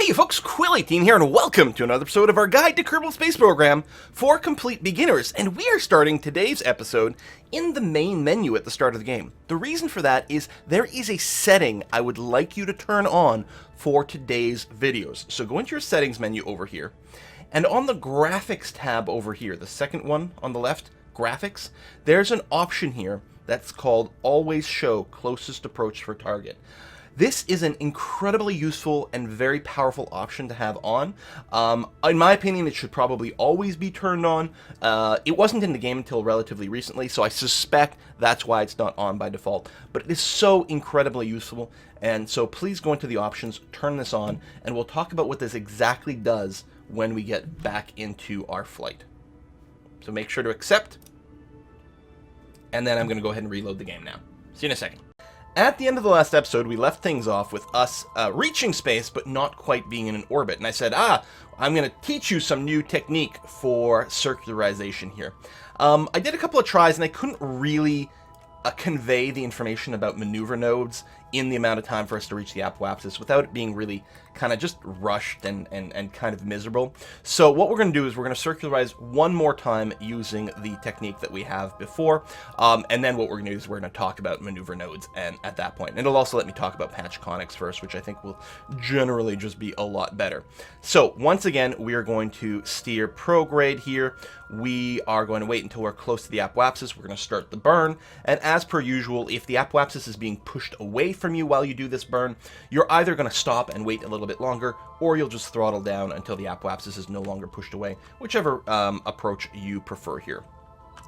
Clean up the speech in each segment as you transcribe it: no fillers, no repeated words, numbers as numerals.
Hey folks, Quill18 here, and welcome to another episode of our Guide to Kerbal Space Program for complete beginners. And we are starting today's episode in the main menu at the start of the game. The reason for that is there is a setting I would like you to turn on for today's videos. So go into your settings menu over here, and on the graphics tab over here, the second one on the left, graphics, there's an option here that's called always show closest approach for target. This is an incredibly useful and very powerful option to have on. In my opinion, it should probably always be turned on. It wasn't in the game until relatively recently, so I suspect that's why it's not on by default. But it is so incredibly useful, and so please go into the options, turn this on, and we'll talk about what this exactly does when we get back into our flight. So make sure to accept, and then I'm going to go ahead and reload the game now. See you in a second. At the end of the last episode, we left things off with us reaching space, but not quite being in an orbit. And I said, I'm going to teach you some new technique for circularization here. I did a couple of tries, and I couldn't really convey the information about maneuver nodes in the amount of time for us to reach the apoapsis without it being really kind of just rushed and kind of miserable. So what we're going to do is we're going to circularize one more time using the technique that we have before, and then what we're going to do is we're going to talk about maneuver nodes and at that point. And it'll also let me talk about patch conics first, which I think will generally just be a lot better. So once again, we are going to steer prograde here. We are going to wait until we're close to the apoapsis. We're going to start the burn, and as per usual, if the apoapsis is being pushed away from you while you do this burn, you're either going to stop and wait a little bit longer, or you'll just throttle down until the apoapsis is no longer pushed away, whichever approach you prefer here.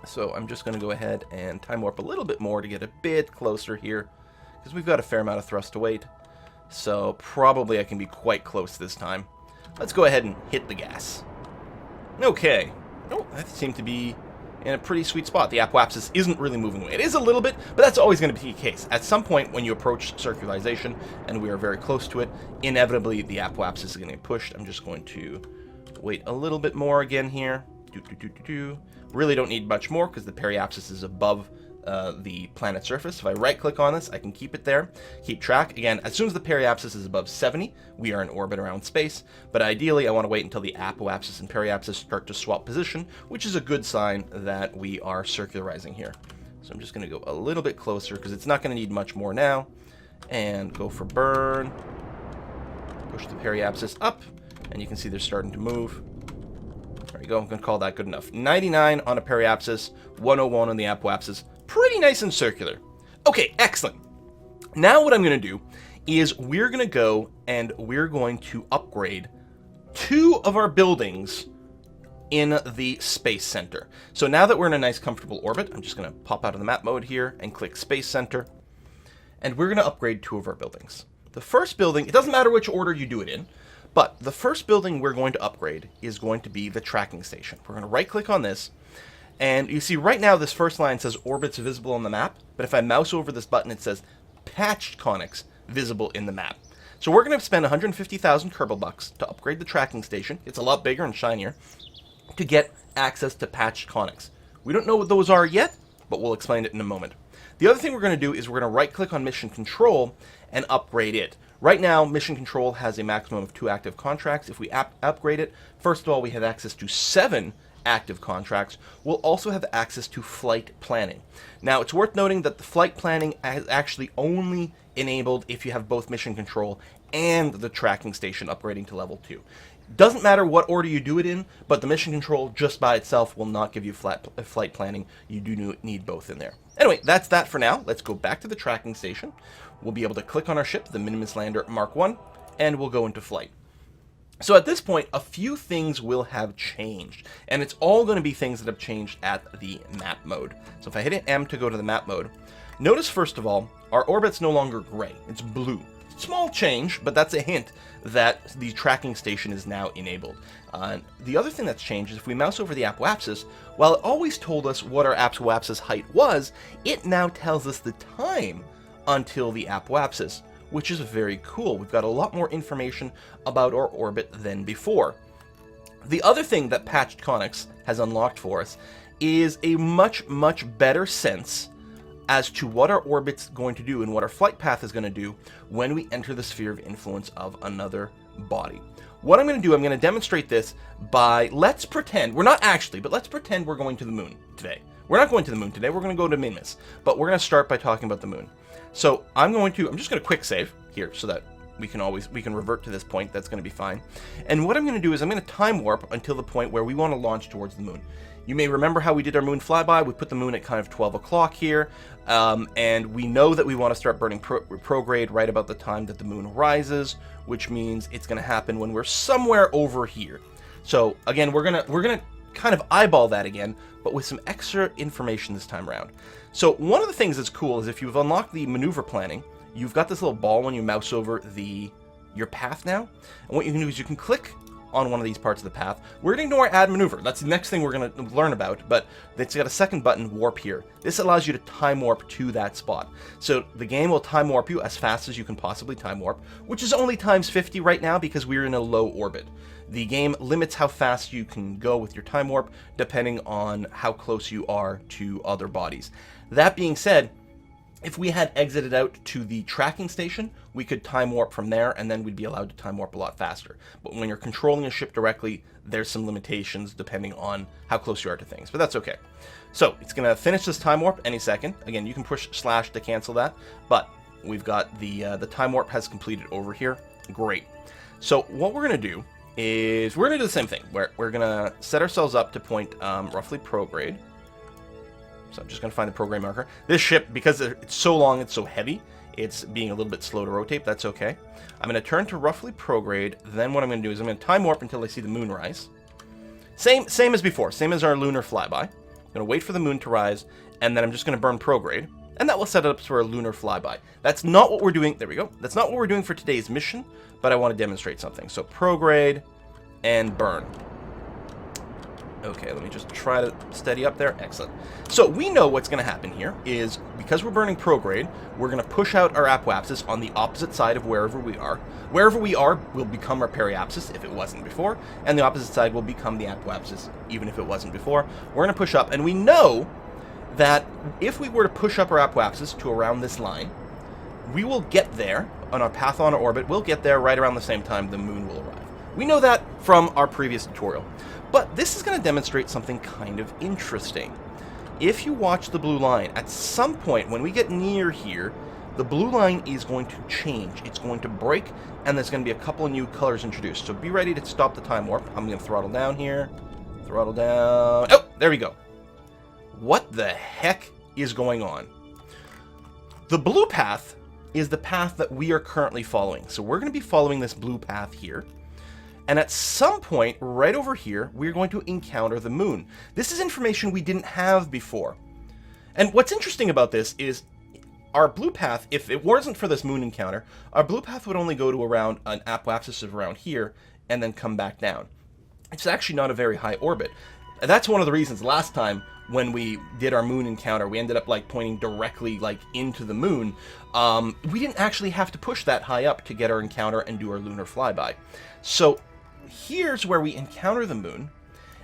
So I'm just going to go ahead and time warp a little bit more to get a bit closer here, because we've got a fair amount of thrust to wait, so probably I can be quite close this time. Let's go ahead and hit the gas. Okay. Oh, I seem to be in a pretty sweet spot. The apoapsis isn't really moving away. It is a little bit, but that's always going to be the case. At some point when you approach circularization, and we are very close to it, inevitably the apoapsis is going to get pushed. I'm just going to wait a little bit more again here. Really don't need much more because the periapsis is above the planet surface. If I right-click on this, I can keep it there, keep track. Again, as soon as the periapsis is above 70, we are in orbit around space, but ideally I want to wait until the apoapsis and periapsis start to swap position, which is a good sign that we are circularizing here. So I'm just going to go a little bit closer because it's not going to need much more now, and go for burn, push the periapsis up, and you can see they're starting to move. There you go, I'm going to call that good enough. 99 on a periapsis, 101 on the apoapsis. Pretty nice and circular. Okay, excellent. Now what I'm going to do is we're going to go and we're going to upgrade 2 of our buildings in the Space Center. So now that we're in a nice comfortable orbit, I'm just going to pop out of the map mode here and click Space Center. And we're going to upgrade 2 of our buildings. The first building, it doesn't matter which order you do it in, but the first building we're going to upgrade is going to be the tracking station. We're going to right click on this. And you see right now this first line says orbits visible on the map, but if I mouse over this button it says patched conics visible in the map. So we're going to spend 150,000 Kerbal bucks to upgrade the tracking station. It's a lot bigger and shinier to get access to patched conics. We don't know what those are yet, but we'll explain it in a moment. The other thing we're going to do is we're going to right click on mission control and upgrade it. Right now, mission control has a maximum of 2 active contracts. If we upgrade it, first of all, we have access to 7 active contracts. We'll also have access to flight planning. Now, it's worth noting that the flight planning is actually only enabled if you have both mission control and the tracking station upgrading to level 2. Doesn't matter what order you do it in, but the mission control just by itself will not give you flight planning. You do need both in there. Anyway, that's that for now. Let's go back to the tracking station. We'll be able to click on our ship, the Minmus Lander Mark 1, and we'll go into flight. So at this point, a few things will have changed, and it's all going to be things that have changed at the map mode. So if I hit M to go to the map mode, notice first of all, our orbit's no longer gray, it's blue. Small change, but that's a hint that the tracking station is now enabled. The other thing that's changed is if we mouse over the apoapsis, while it always told us what our apoapsis height was, it now tells us the time until the apoapsis, which is very cool. We've got a lot more information about our orbit than before. The other thing that Patched Conics has unlocked for us is a much better sense as to what our orbit's going to do and what our flight path is going to do when we enter the sphere of influence of another body. What I'm going to do, I'm going to demonstrate this by, let's pretend, we're not actually, but let's pretend we're going to the moon today. We're not going to the moon today, we're going to go to Minmus, but we're going to start by talking about the moon. So I'm just going to quick save here so that we can revert to this point. That's going to be fine. And what I'm going to do is I'm going to time warp until the point where we want to launch towards the moon. You may remember how we did our moon flyby. We put the moon at kind of 12 o'clock here, and we know that we want to start burning prograde right about the time that the moon rises, which means it's going to happen when we're somewhere over here. So again, we're gonna kind of eyeball that again, but with some extra information this time around. So one of the things that's cool is if you've unlocked the maneuver planning, you've got this little ball when you mouse over your path now. And what you can do is you can click on one of these parts of the path. We're going to ignore add maneuver. That's the next thing we're going to learn about, but it's got a second button, warp here. This allows you to time warp to that spot. So the game will time warp you as fast as you can possibly time warp, which is only times 50 right now because we're in a low orbit. The game limits how fast you can go with your time warp depending on how close you are to other bodies. That being said, if we had exited out to the tracking station, we could time warp from there, and then we'd be allowed to time warp a lot faster. But when you're controlling a ship directly, there's some limitations depending on how close you are to things, but that's okay. So it's going to finish this time warp any second. Again, you can push / to cancel that, but we've got the time warp has completed over here. Great. So what we're going to do is we're going to do the same thing, where we're going to set ourselves up to point roughly prograde. So I'm just going to find the program marker. This ship, because it's so long, it's so heavy, it's being a little bit slow to rotate. That's okay. I'm going to turn to roughly prograde. Then what I'm going to do is I'm going to time warp until I see the moon rise. Same as before. Same as our lunar flyby. I'm going to wait for the moon to rise, and then I'm just going to burn prograde. And that will set it up for a lunar flyby. That's not what we're doing. There we go. That's not what we're doing for today's mission, but I want to demonstrate something. So prograde and burn. Okay, let me just try to steady up there. Excellent. So we know what's going to happen here is because we're burning prograde, we're going to push out our apoapsis on the opposite side of wherever we are. Wherever we are will become our periapsis if it wasn't before, and the opposite side will become the apoapsis even if it wasn't before. We're going to push up, and we know that if we were to push up our apoapsis to around this line, we will get there on our path on our orbit. We'll get there right around the same time the moon will arrive. We know that from our previous tutorial. But this is going to demonstrate something kind of interesting. If you watch the blue line, at some point when we get near here, the blue line is going to change. It's going to break, and there's going to be a couple of new colors introduced. So be ready to stop the time warp. I'm going to throttle down here. Throttle down. Oh, there we go. What the heck is going on? The blue path is the path that we are currently following. So we're going to be following this blue path here. And at some point, right over here, we're going to encounter the moon. This is information we didn't have before. And what's interesting about this is our blue path, if it wasn't for this moon encounter, our blue path would only go to around an apoapsis of around here and then come back down. It's actually not a very high orbit. And that's one of the reasons last time when we did our moon encounter, we ended up like pointing directly like into the moon. We didn't actually have to push that high up to get our encounter and do our lunar flyby. So here's where we encounter the moon,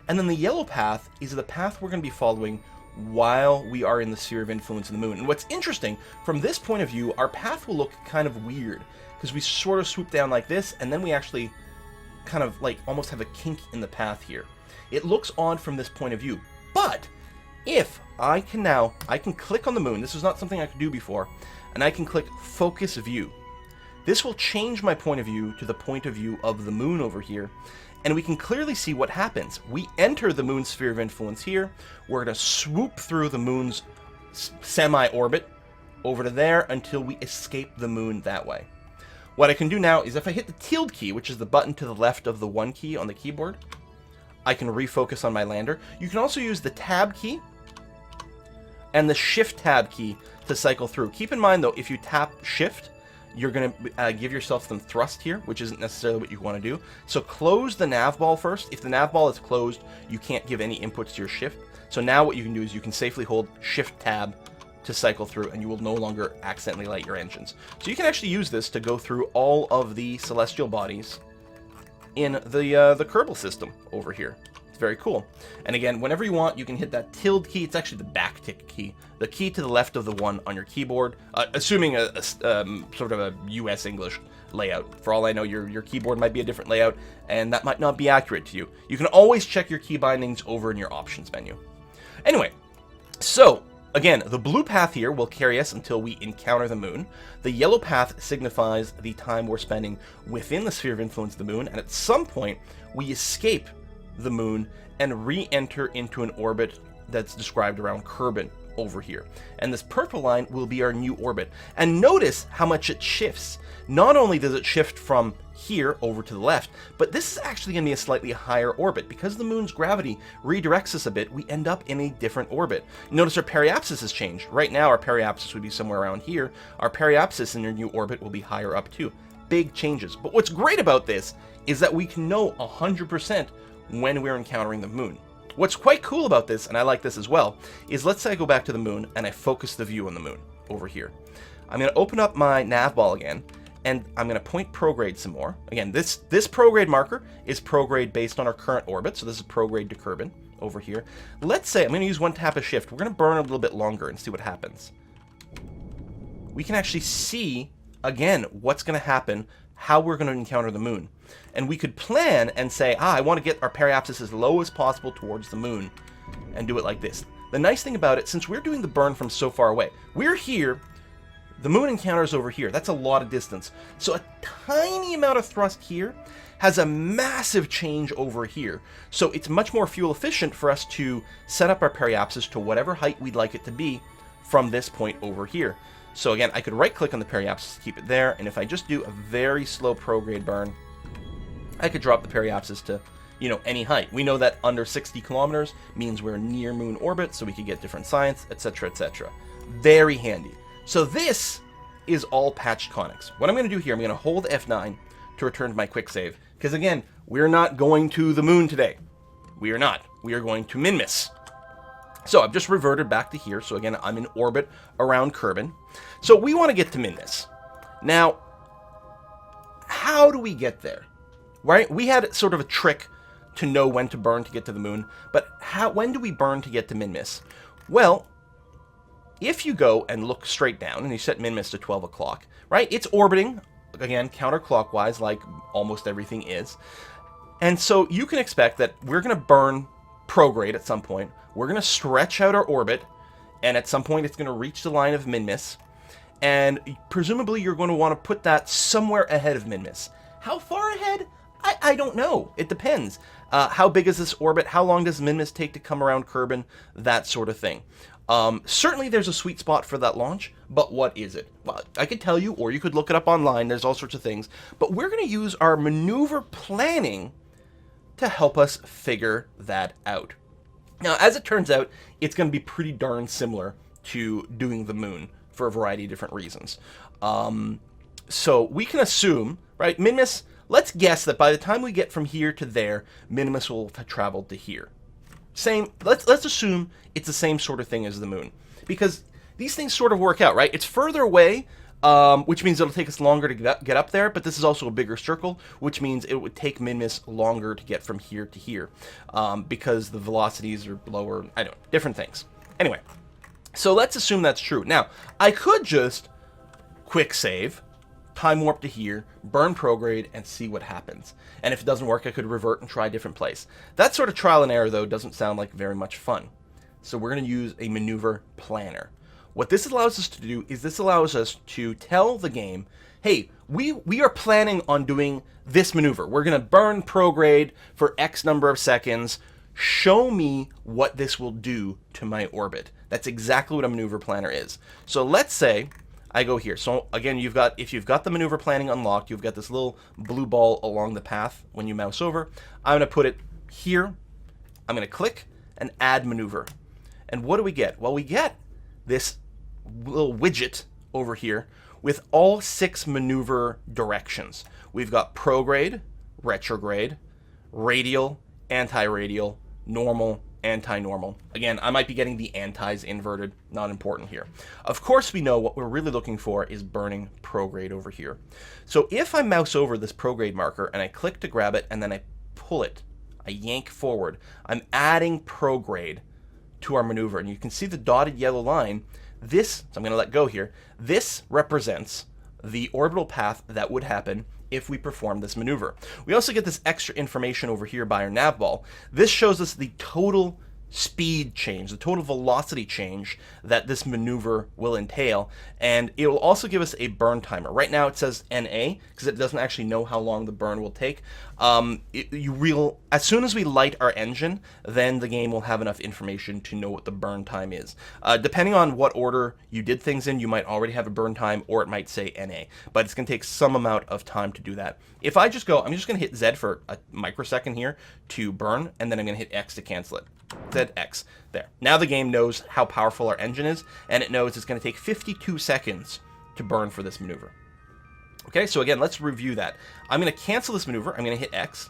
and then the yellow path is the path we're going to be following while we are in the sphere of influence of the moon. And what's interesting, from this point of view, our path will look kind of weird, because we sort of swoop down like this, and then we actually kind of like almost have a kink in the path here. It looks odd from this point of view, but if I can click on the moon. This is not something I could do before, and I can click focus view. This will change my point of view to the point of view of the moon over here, and we can clearly see what happens. We enter the moon's sphere of influence here. We're going to swoop through the moon's semi-orbit over to there until we escape the moon that way. What I can do now is if I hit the tilde key, which is the button to the left of the 1 key on the keyboard, I can refocus on my lander. You can also use the tab key and the shift tab key to cycle through. Keep in mind though, if you tap shift, you're going to give yourself some thrust here, which isn't necessarily what you want to do. So close the nav ball first. If the nav ball is closed, you can't give any inputs to your shift. So now what you can do is you can safely hold shift tab to cycle through, and you will no longer accidentally light your engines. So you can actually use this to go through all of the celestial bodies in the Kerbal system over here. It's very cool. And again, whenever you want, you can hit that tilde key. It's actually the backtick key. The key to the left of the one on your keyboard, assuming a sort of a US English layout. For all I know, your keyboard might be a different layout, and that might not be accurate to you. You can always check your key bindings over in your options menu. Anyway, so again, the blue path here will carry us until we encounter the moon. The yellow path signifies the time we're spending within the sphere of influence of the moon, and at some point, we escape the moon and re-enter into an orbit that's described around Kerbal over here. And this purple line will be our new orbit. And notice how much it shifts. Not only does it shift from here over to the left, but this is actually going to be a slightly higher orbit. Because the moon's gravity redirects us a bit, we end up in a different orbit. Notice our periapsis has changed. Right now our periapsis would be somewhere around here. Our periapsis in your new orbit will be higher up too. Big changes. But what's great about this is that we can know 100% when we're encountering the moon. What's quite cool about this, and I like this as well, is let's say I go back to the moon and I focus the view on the moon over here. I'm going to open up my nav ball again, and I'm going to point prograde some more. Again, this prograde marker is prograde based on our current orbit, so this is prograde to Kerbal over here. Let's say I'm going to use one tap of shift. We're going to burn a little bit longer and see what happens. We can actually see, again, what's going to happen, how we're going to encounter the moon. And we could plan and say, I want to get our periapsis as low as possible towards the moon, and do it like this. The nice thing about it, since we're doing the burn from so far away, we're here, the moon encounters over here. That's a lot of distance. So a tiny amount of thrust here has a massive change over here. So it's much more fuel efficient for us to set up our periapsis to whatever height we'd like it to be from this point over here. So again, I could right-click on the periapsis to keep it there, and if I just do a very slow prograde burn, I could drop the periapsis to, any height. We know that under 60 kilometers means we're near moon orbit, so we could get different science, etc., etc. Very handy. So this is all patched Conics. What I'm going to do here, I'm going to hold F9 to return to my quick save, because again, we're not going to the moon today. We are not. We are going to Minmus. So I've just reverted back to here. So again, I'm in orbit around Kerbal. So we want to get to Minmus. Now, how do we get there? Right? We had sort of a trick to know when to burn to get to the moon, but when do we burn to get to Minmus? Well, if you go and look straight down and you set Minmus to 12 o'clock, right? It's orbiting, again, counterclockwise like almost everything is. And so you can expect that we're going to burn prograde at some point. We're going to stretch out our orbit, and at some point it's going to reach the line of Minmus, and presumably you're going to want to put that somewhere ahead of Minmus. How far ahead? I don't know. It depends. How big is this orbit? How long does Minmus take to come around Kerbal? That sort of thing. Certainly there's a sweet spot for that launch, but what is it? Well, I could tell you, or you could look it up online. There's all sorts of things. But we're going to use our maneuver planning to help us figure that out. Now, as it turns out, it's going to be pretty darn similar to doing the moon for a variety of different reasons. So we can assume, right, Minmus, let's guess that by the time we get from here to there, Minmus will have traveled to here. Let's assume it's the same sort of thing as the moon, because these things sort of work out, right? It's further away, which means it'll take us longer to get up there, but this is also a bigger circle, which means it would take Minmus longer to get from here to here, because the velocities are lower, I don't know, different things. Anyway, so let's assume that's true. Now, I could just quick save, time warp to here, burn prograde, and see what happens. And if it doesn't work, I could revert and try a different place. That sort of trial and error, though, doesn't sound like very much fun. So we're going to use a maneuver planner. What this allows us to do is this allows us to tell the game, hey, we are planning on doing this maneuver. We're going to burn prograde for X number of seconds. Show me what this will do to my orbit. That's exactly what a maneuver planner is. So let's say I go here. So again, if you've got the maneuver planning unlocked, you've got this little blue ball along the path when you mouse over. I'm going to put it here. I'm going to click and add maneuver. And what do we get? Well, we get this little widget over here with all 6 maneuver directions. We've got prograde, retrograde, radial, anti-radial, normal, anti-normal. Again, I might be getting the antis inverted, not important here. Of course, we know what we're really looking for is burning prograde over here. So if I mouse over this prograde marker and I click to grab it and then I pull it, I yank forward. I'm adding prograde to our maneuver. And you can see the dotted yellow line. This, so I'm going to let go here, this represents the orbital path that would happen if we perform this maneuver. We also get this extra information over here by our nav ball. This shows us the total speed change, the total velocity change that this maneuver will entail, and it will also give us a burn timer. Right now it says NA because it doesn't actually know how long the burn will take. As soon as we light our engine, then the game will have enough information to know what the burn time is. Depending on what order you did things in, you might already have a burn time, or it might say NA, but it's going to take some amount of time to do that. If I just go, I'm just going to hit Z for a microsecond here to burn, and then I'm going to hit X to cancel it. ZX. There. Now the game knows how powerful our engine is, and it knows it's going to take 52 seconds to burn for this maneuver. Okay, so again, let's review that. I'm going to cancel this maneuver. I'm going to hit X.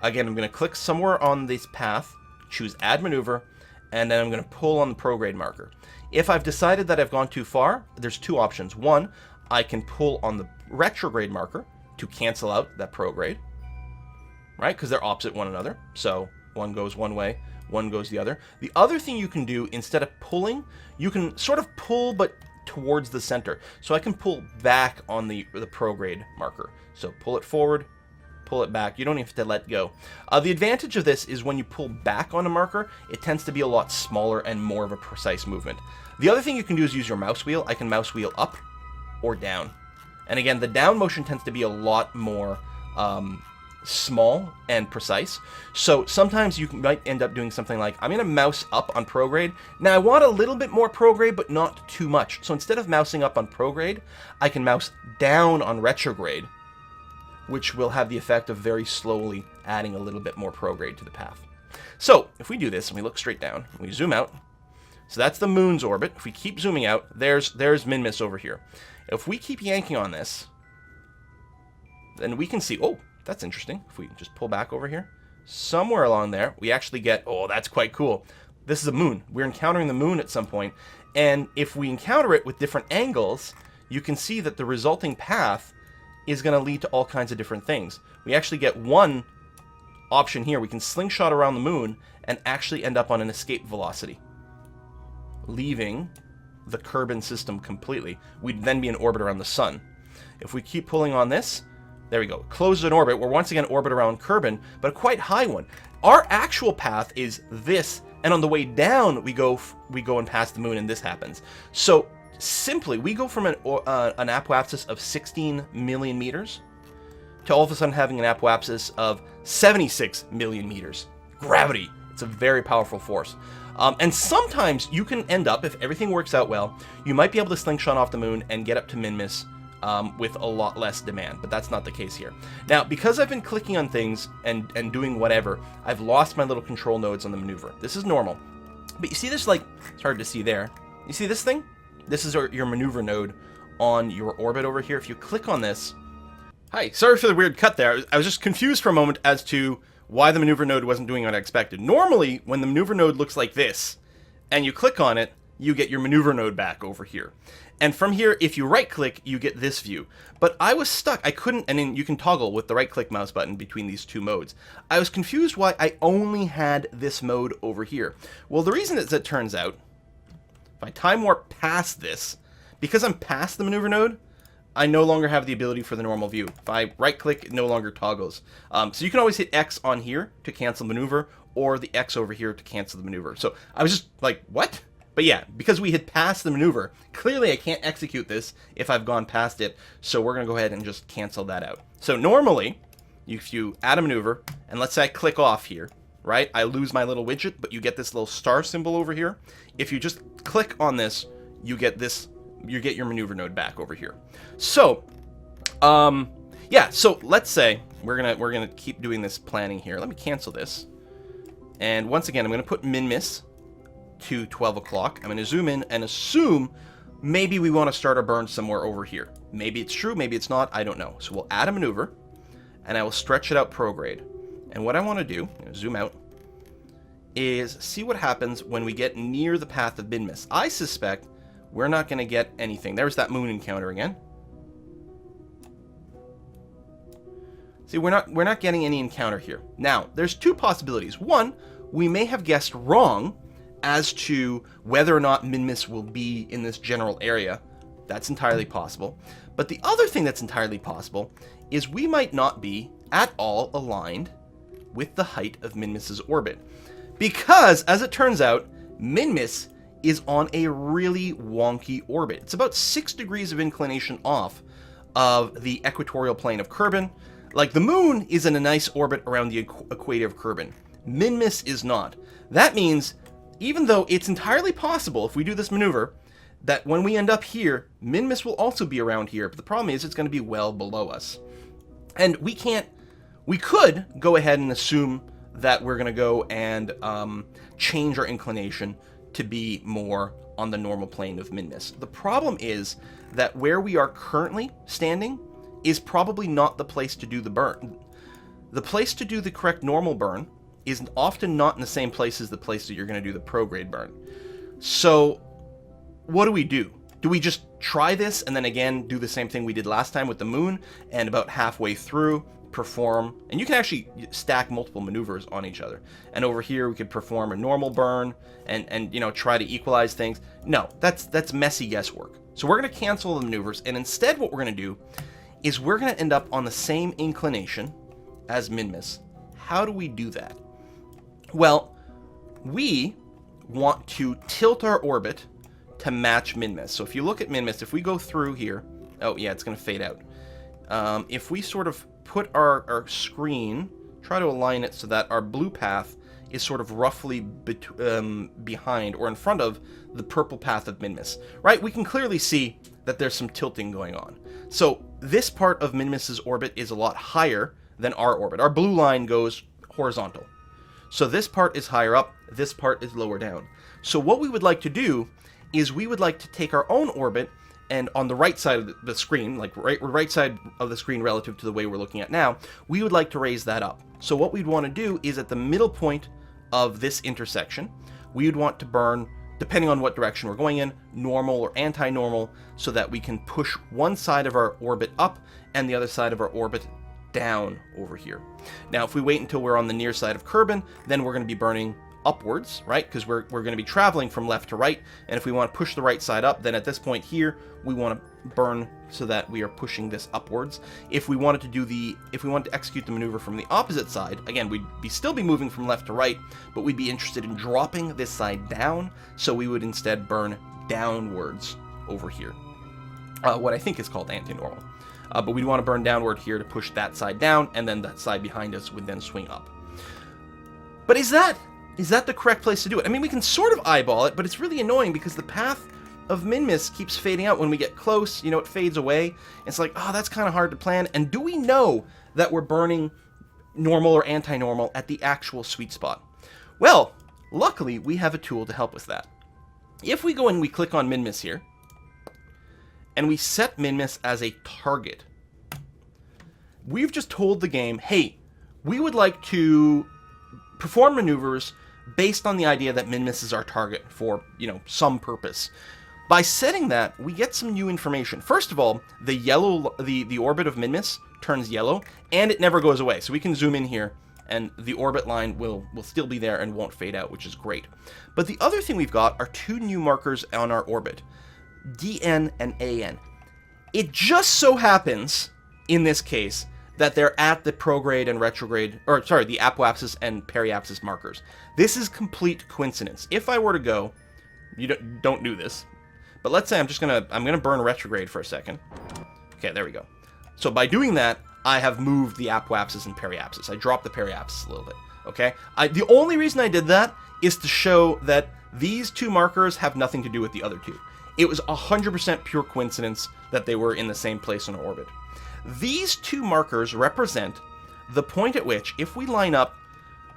Again, I'm going to click somewhere on this path, choose Add Maneuver, and then I'm going to pull on the prograde marker. If I've decided that I've gone too far, there's two options. One, I can pull on the retrograde marker to cancel out that prograde, right? Because they're opposite one another. So one goes one way, one goes the other. The other thing you can do, instead of pulling, you can sort of pull, but towards the center. So I can pull back on the prograde marker. So pull it forward, pull it back. You don't even have to let go. The advantage of this is when you pull back on a marker, it tends to be a lot smaller and more of a precise movement. The other thing you can do is use your mouse wheel. I can mouse wheel up or down. And again, the down motion tends to be a lot more small and precise. So sometimes you might end up doing something like, I'm going to mouse up on prograde. Now I want a little bit more prograde, but not too much. So instead of mousing up on prograde, I can mouse down on retrograde, which will have the effect of very slowly adding a little bit more prograde to the path. So if we do this and we look straight down, we zoom out. So that's the moon's orbit. If we keep zooming out, there's Minmus over here. If we keep yanking on this, then we can see, oh, that's interesting. If we just pull back over here, somewhere along there, we actually get, oh, that's quite cool. This is a moon. We're encountering the moon at some point, and if we encounter it with different angles, you can see that the resulting path is going to lead to all kinds of different things. We actually get one option here. We can slingshot around the moon and actually end up on an escape velocity, leaving the Kerbal system completely. We'd then be in orbit around the sun. If we keep pulling on this, there we go. Close an orbit. We're once again orbit around Kerbal, but a quite high one. Our actual path is this, and on the way down, we go and pass the moon, and this happens. So simply, we go from an apoapsis of 16 million meters to all of a sudden having an apoapsis of 76 million meters. Gravity. It's a very powerful force. And sometimes you can end up, if everything works out well, you might be able to slingshot off the moon and get up to Minmus with a lot less demand, but that's not the case here. Now, because I've been clicking on things and doing whatever, I've lost my little control nodes on the maneuver. This is normal. But you see this, like, it's hard to see there. You see this thing? This is your maneuver node on your orbit over here. If you click on this... Hi, sorry for the weird cut there. I was just confused for a moment as to why the maneuver node wasn't doing what I expected. Normally, when the maneuver node looks like this, and you click on it, you get your maneuver node back over here. And from here, if you right-click, you get this view. But I was stuck. I couldn't, and then you can toggle with the right-click mouse button between these two modes. I was confused why I only had this mode over here. Well, the reason is, it turns out, if I time warp past this, because I'm past the maneuver node, I no longer have the ability for the normal view. If I right-click, it no longer toggles. So you can always hit X on here to cancel maneuver, or the X over here to cancel the maneuver. So I was just like, what? But yeah, because we had passed the maneuver, clearly I can't execute this if I've gone past it, so we're going to go ahead and just cancel that out. So normally, if you add a maneuver, and let's say I click off here, right? I lose my little widget, but you get this little star symbol over here. If you just click on this, you get this, you get your maneuver node back over here. So, yeah, so let's say we're gonna keep doing this planning here. Let me cancel this. And once again, I'm going to put Minmus to 12 o'clock. I'm going to zoom in and assume maybe we want to start our burn somewhere over here. Maybe it's true, maybe it's not, I don't know. So we'll add a maneuver, and I will stretch it out prograde. And what I want to do, zoom out, is see what happens when we get near the path of Minmus. I suspect we're not going to get anything. There's that moon encounter again. See, we're not getting any encounter here. Now, there's two possibilities. One, we may have guessed wrong as to whether or not Minmus will be in this general area. That's entirely possible. But the other thing that's entirely possible is we might not be at all aligned with the height of Minmus's orbit. Because, as it turns out, Minmus is on a really wonky orbit. It's about 6 degrees of inclination off of the equatorial plane of Kerbal. Like, the moon is in a nice orbit around the equator of Kerbal. Minmus is not. That means, even though it's entirely possible, if we do this maneuver, that when we end up here, Minmus will also be around here, but the problem is it's going to be well below us. And we could go ahead and assume that we're going to go and change our inclination to be more on the normal plane of Minmus. The problem is that where we are currently standing is probably not the place to do the burn. The place to do the correct normal burn is often not in the same place as the place that you're going to do the prograde burn. So what do? Do we just try this and then again do the same thing we did last time with the moon, and about halfway through perform, and you can actually stack multiple maneuvers on each other, and over here we could perform a normal burn and you know, try to equalize things? No, that's messy guesswork. So we're going to cancel the maneuvers, and instead what we're going to do is we're going to end up on the same inclination as Minmus. How do we do that? Well, we want to tilt our orbit to match Minmus. So if you look at Minmus, if we go through here, oh yeah, it's going to fade out. If we sort of put our screen, try to align it so that our blue path is sort of roughly behind or in front of the purple path of Minmus, right? We can clearly see that there's some tilting going on. So this part of Minmus's orbit is a lot higher than our orbit. Our blue line goes horizontal. So this part is higher up, this part is lower down. So what we would like to do is we would like to take our own orbit, and on the right side of the screen, like right side of the screen relative to the way we're looking at now, we would like to raise that up. So what we'd want to do is at the middle point of this intersection, we would want to burn, depending on what direction we're going in, normal or anti-normal, so that we can push one side of our orbit up and the other side of our orbit down over here. Now, if we wait until we're on the near side of Kerbal, then we're going to be burning upwards, right? Because we're going to be traveling from left to right, and if we want to push the right side up, then at this point here we want to burn so that we are pushing this upwards. If we wanted to execute the maneuver from the opposite side, again, we'd still be moving from left to right, but we'd be interested in dropping this side down, so we would instead burn downwards over here. What I think is called anti-normal. But we'd want to burn downward here to push that side down, and then that side behind us would then swing up. But is that the correct place to do it? I mean, we can sort of eyeball it, but it's really annoying because the path of Minmus keeps fading out when we get close. You know, it fades away. It's like, oh, that's kind of hard to plan. And do we know that we're burning normal or anti-normal at the actual sweet spot? Well, luckily, we have a tool to help us that. If we go and we click on Minmus here, and we set Minmus as a target, we've just told the game, hey, we would like to perform maneuvers based on the idea that Minmus is our target for, you know, some purpose. By setting that, we get some new information. First of all, the orbit of Minmus turns yellow, and it never goes away. So we can zoom in here, and the orbit line will still be there and won't fade out, which is great. But the other thing we've got are two new markers on our orbit, DN and AN. It just so happens, in this case, that they're at the prograde and retrograde, or sorry, the apoapsis and periapsis markers. This is complete coincidence. If I were to go, you don't do this, but let's say I'm gonna burn retrograde for a second. Okay, there we go. So by doing that, I have moved the apoapsis and periapsis. I dropped the periapsis a little bit. Okay, the only reason I did that is to show that these two markers have nothing to do with the other two. It was 100% pure coincidence that they were in the same place on orbit. These two markers represent the point at which, if we line up,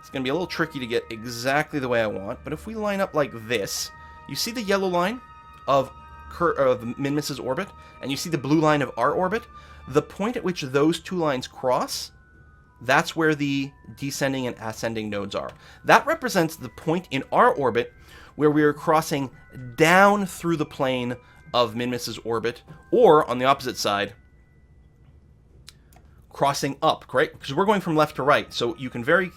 it's going to be a little tricky to get exactly the way I want, but if we line up like this, you see the yellow line of Minmus's orbit, and you see the blue line of our orbit. The point at which those two lines cross, that's where the descending and ascending nodes are. That represents the point in our orbit where we are crossing down through the plane of Minmus's orbit, or on the opposite side, crossing up, right? Because we're going from left to right. So you can very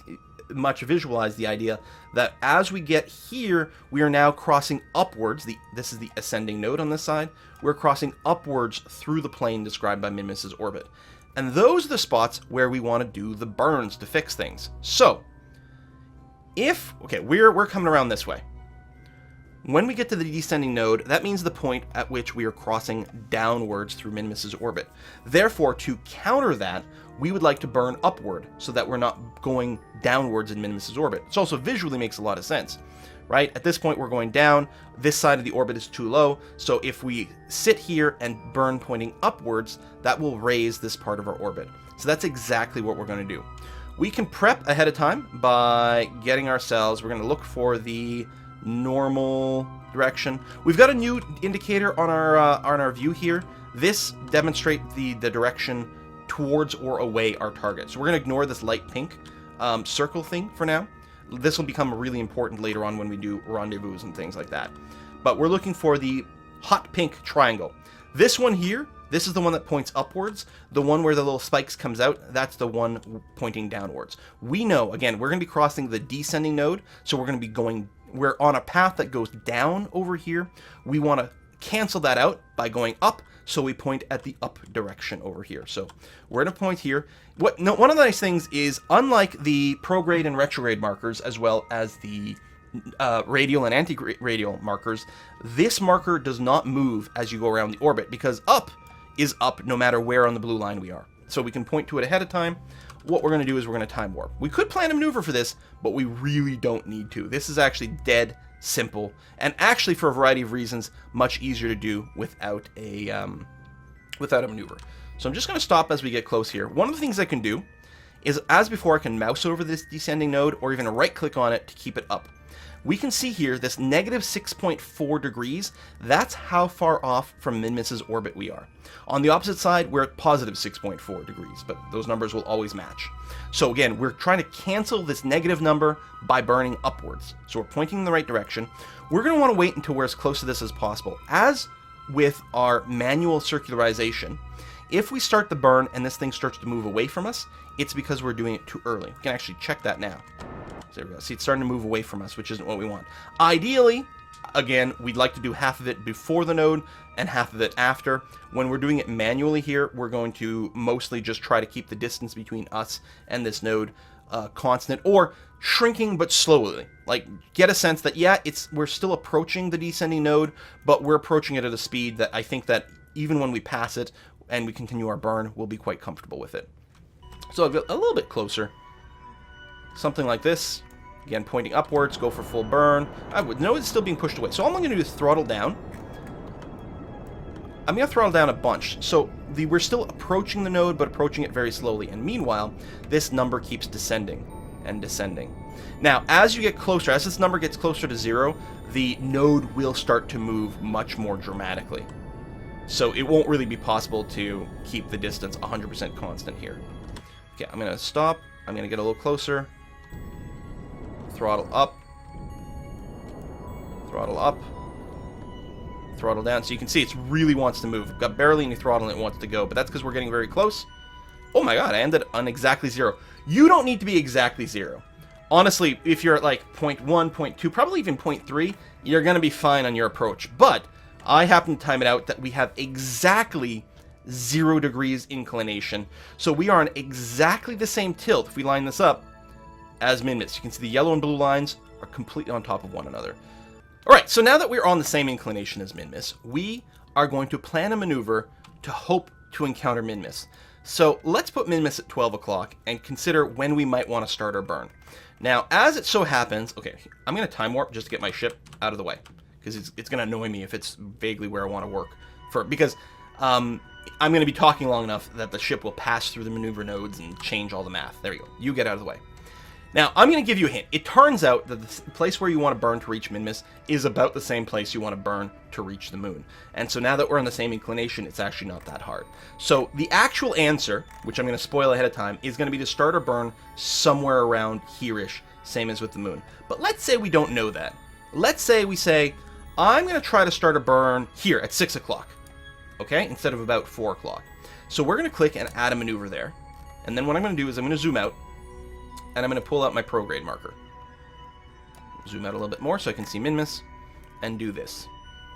much visualize the idea that as we get here, we are now crossing upwards. This is the ascending node on this side. We're crossing upwards through the plane described by Minmus's orbit. And those are the spots where we want to do the burns to fix things. So, we're coming around this way. When we get to the descending node, that means the point at which we are crossing downwards through Minmus's orbit. Therefore, to counter that, we would like to burn upward so that we're not going downwards in Minmus's orbit. It also visually makes a lot of sense, right? At this point, we're going down. This side of the orbit is too low. So if we sit here and burn pointing upwards, that will raise this part of our orbit. So that's exactly what we're going to do. We can prep ahead of time by getting ourselves, we're going to look for the normal direction. We've got a new indicator on our view here. This demonstrates the direction towards or away our target. So we're going to ignore this light pink circle thing for now. This will become really important later on when we do rendezvous and things like that. But we're looking for the hot pink triangle. This one here, this is the one that points upwards. The one where the little spikes comes out, that's the one pointing downwards. We know, again, we're going to be crossing the descending node, so we're going to be we're on a path that goes down over here. We want to cancel that out by going up, so we point at the up direction over here. So we're going to point here. One of the nice things is, unlike the prograde and retrograde markers, as well as the radial and anti-radial markers, this marker does not move as you go around the orbit, because up is up no matter where on the blue line we are. So we can point to it ahead of time. What we're going to do is we're going to time warp. We could plan a maneuver for this, but we really don't need to. This is actually dead simple, and actually, for a variety of reasons, much easier to do without a maneuver. So I'm just going to stop as we get close here. One of the things I can do is, as before, I can mouse over this descending node, or even right-click on it to keep it up. We can see here this negative 6.4 degrees. That's how far off from Minmus's orbit we are. On the opposite side, we're at positive 6.4 degrees, but those numbers will always match. So again, we're trying to cancel this negative number by burning upwards. So we're pointing in the right direction. We're going to want to wait until we're as close to this as possible. As with our manual circularization, if we start the burn and this thing starts to move away from us, it's because we're doing it too early. We can actually check that now. There we go. See, it's starting to move away from us, which isn't what we want. Ideally, again, we'd like to do half of it before the node and half of it after. When we're doing it manually here, we're going to mostly just try to keep the distance between us and this node constant, or shrinking but slowly. Like, get a sense that, yeah, we're still approaching the descending node, but we're approaching it at a speed that I think that even when we pass it and we continue our burn, we'll be quite comfortable with it. So I'll get a little bit closer. Something like this. Again, pointing upwards, go for full burn. I would know it's still being pushed away. So all I'm going to do is throttle down. I'm going to throttle down a bunch. So we're still approaching the node, but approaching it very slowly. And meanwhile, this number keeps descending and descending. Now, as you get closer, as this number gets closer to 0, the node will start to move much more dramatically. So it won't really be possible to keep the distance 100% constant here. Okay, I'm going to stop. I'm going to get a little closer. Throttle up. Throttle up. Throttle down. So you can see it really wants to move. Got barely any throttle and it wants to go, but that's because we're getting very close. Oh my god, I ended on exactly 0. You don't need to be exactly 0. Honestly, if you're at like 0.1, 0.2, probably even 0.3, you're going to be fine on your approach. But I happen to time it out that we have exactly 0 degrees inclination. So we are on exactly the same tilt, if we line this up, as Minmus. You can see the yellow and blue lines are completely on top of one another. Alright, so now that we're on the same inclination as Minmus, we are going to plan a maneuver to hope to encounter Minmus. So let's put Minmus at 12 o'clock and consider when we might want to start our burn. Now, as it so happens, okay, I'm going to time warp just to get my ship out of the way, because it's going to annoy me if it's vaguely where I want to work. Because I'm going to be talking long enough that the ship will pass through the maneuver nodes and change all the math. There you go. You get out of the way. Now, I'm going to give you a hint. It turns out that the place where you want to burn to reach Minmus is about the same place you want to burn to reach the moon. And so now that we're on the same inclination, it's actually not that hard. So the actual answer, which I'm going to spoil ahead of time, is going to be to start our burn somewhere around here-ish, same as with the moon. But let's say we don't know that. Let's say we say, I'm going to try to start a burn here at 6 o'clock, okay, instead of about 4 o'clock. So we're going to click and add a maneuver there. And then what I'm going to do is I'm going to zoom out, and I'm going to pull out my prograde marker. Zoom out a little bit more so I can see Minmus, and do this.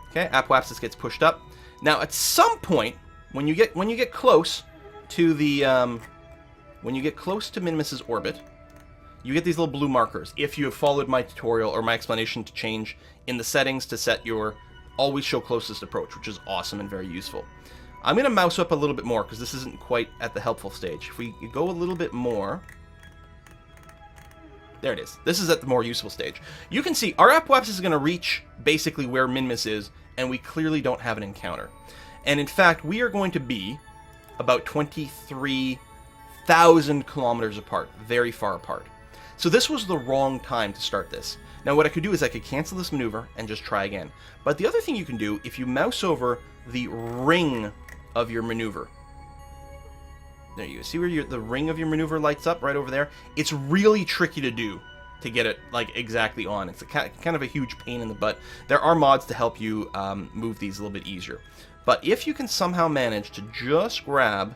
Okay, apoapsis gets pushed up. Now, at some point, when you get close to the Minmus's orbit, you get these little blue markers. If you have followed my tutorial or my explanation to change in the settings to set your always show closest approach, which is awesome and very useful. I'm going to mouse up a little bit more because this isn't quite at the helpful stage. If we go a little bit more, there it is. This is at the more useful stage. You can see our apoapsis is going to reach basically where Minmus is, and we clearly don't have an encounter. And in fact, we are going to be about 23,000 kilometers apart, very far apart. So this was the wrong time to start this. Now what I could do is I could cancel this maneuver and just try again. But the other thing you can do, if you mouse over the ring of your maneuver, there you go. See where the ring of your maneuver lights up right over there? It's really tricky to do to get it like exactly on. It's kind of a huge pain in the butt. There are mods to help you move these a little bit easier. But if you can somehow manage to just grab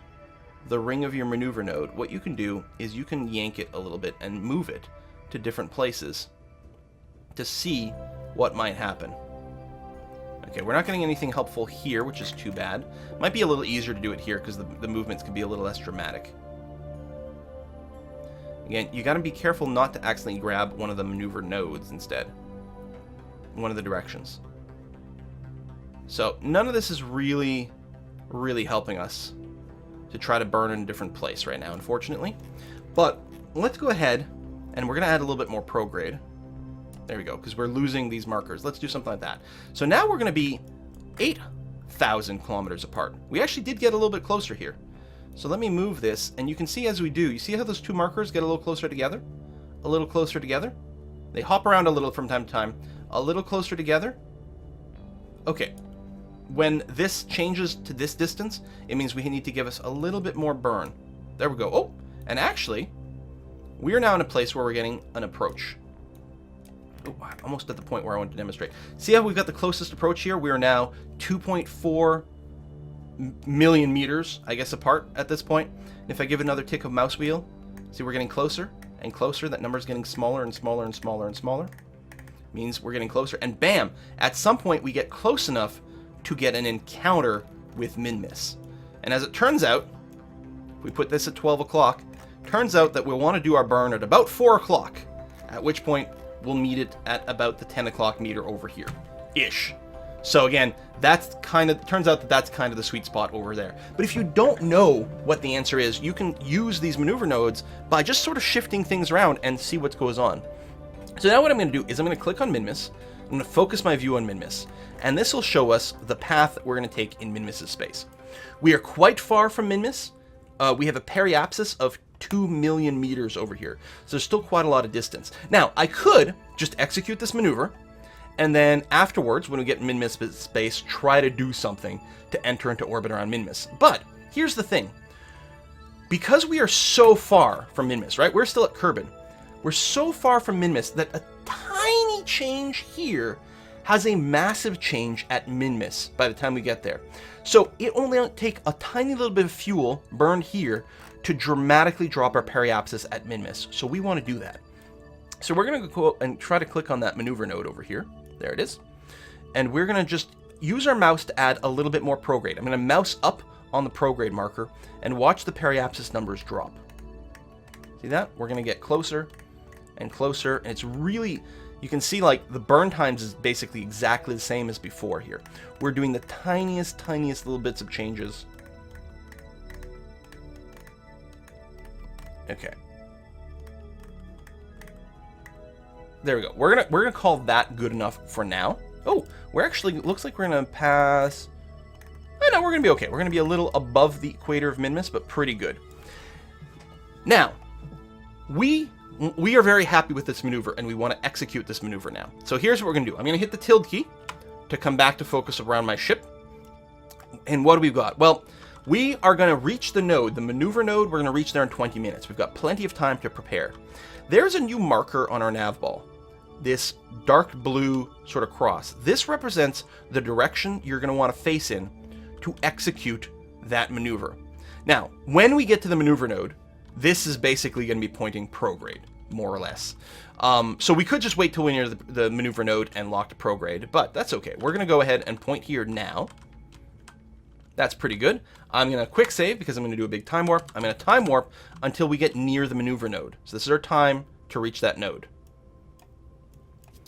the ring of your maneuver node, what you can do is you can yank it a little bit and move it to different places to see what might happen. Okay, we're not getting anything helpful here, which is too bad. Might be a little easier to do it here because the movements can be a little less dramatic. Again, you got to be careful not to accidentally grab one of the maneuver nodes instead. One of the directions. So none of this is really helping us to try to burn in a different place right now, unfortunately. But let's go ahead and we're going to add a little bit more prograde. There we go, because we're losing these markers. Let's do something like that. So now we're going to be 8,000 kilometers apart. We actually did get a little bit closer here. So let me move this, and you can see as we do, you see how those two markers get a little closer together? A little closer together? They hop around a little from time to time. A little closer together? Okay. When this changes to this distance, it means we need to give us a little bit more burn. There we go. Oh, and actually, we are now in a place where we're getting an approach. Oh, almost at the point where I want to demonstrate. See how we've got the closest approach here? We are now 2.4 million meters, I guess, apart at this point. And if I give another tick of mouse wheel, see we're getting closer and closer. That number's getting smaller and smaller and smaller and smaller. Means we're getting closer. And bam! At some point we get close enough to get an encounter with Minmus. And as it turns out, if we put this at 12 o'clock, turns out that we'll want to do our burn at about 4 o'clock, at which point we'll meet it at about the 10 o'clock meter over here, ish. So again, that's turns out that that's kind of the sweet spot over there. But if you don't know what the answer is, you can use these maneuver nodes by just sort of shifting things around and see what goes on. So now what I'm going to do is I'm going to click on Minmus. I'm going to focus my view on Minmus, and this will show us the path that we're going to take in Minmus's space. We are quite far from Minmus. We have a periapsis of 2 million meters over here, so there's still quite a lot of distance. Now, I could just execute this maneuver, and then afterwards, when we get in Minmus's space, try to do something to enter into orbit around Minmus. But here's the thing. Because we are so far from Minmus, right? We're still at Kerbal. We're so far from Minmus that a tiny change here has a massive change at Minmus by the time we get there. So it only take a tiny little bit of fuel burned here to dramatically drop our periapsis at Minmus. So we want to do that. So we're going to go and try to click on that maneuver node over here. There it is. And we're going to just use our mouse to add a little bit more prograde. I'm going to mouse up on the prograde marker and watch the periapsis numbers drop. See that? We're going to get closer and closer, and it's really, you can see like the burn times is basically exactly the same as before here. We're doing the tiniest little bits of changes. Okay. There we go. We're gonna call that good enough for now. Oh, we're actually, looks like we're gonna pass. Oh no, we're gonna be okay. We're gonna be a little above the equator of Minmus, but pretty good. Now, we are very happy with this maneuver, and we want to execute this maneuver now. So here's what we're gonna do. I'm gonna hit the tilde key to come back to focus around my ship. And what do we got? Well, we are going to reach the node, the maneuver node. We're going to reach there in 20 minutes. We've got plenty of time to prepare. There's a new marker on our nav ball, this dark blue sort of cross. This represents the direction you're going to want to face in to execute that maneuver. Now, when we get to the maneuver node, this is basically going to be pointing prograde, more or less. So we could just wait till we're near the maneuver node and lock to prograde, but that's okay. We're going to go ahead and point here now. That's pretty good. I'm going to quick save because I'm going to do a big time warp. I'm going to time warp until we get near the maneuver node. So this is our time to reach that node.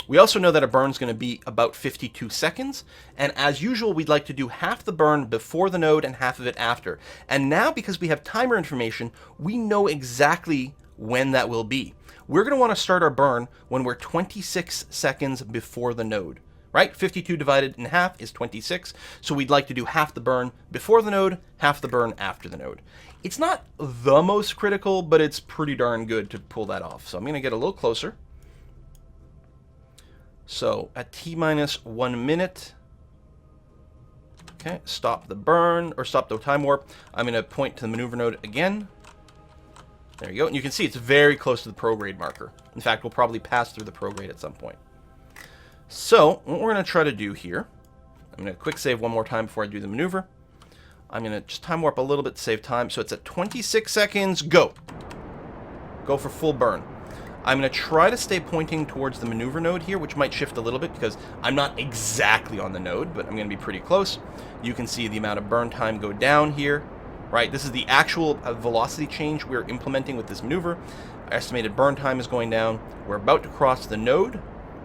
We also know that a burn is going to be about 52 seconds, and as usual, we'd like to do half the burn before the node and half of it after. And now, because we have timer information, we know exactly when that will be. We're going to want to start our burn when we're 26 seconds before the node, right? 52 divided in half is 26, so we'd like to do half the burn before the node, half the burn after the node. It's not the most critical, but it's pretty darn good to pull that off. So I'm going to get a little closer. So at T-minus 1 minute, okay, stop the burn, or stop the time warp. I'm going to point to the maneuver node again. There you go. And you can see it's very close to the prograde marker. In fact, we'll probably pass through the prograde at some point. So what we're going to try to do here, I'm going to quick save one more time before I do the maneuver. I'm going to just time warp a little bit to save time. So it's at 26 seconds. Go. Go for full burn. I'm going to try to stay pointing towards the maneuver node here, which might shift a little bit because I'm not exactly on the node, but I'm going to be pretty close. You can see the amount of burn time go down here, right? This is the actual velocity change we're implementing with this maneuver. Our estimated burn time is going down. We're about to cross the node,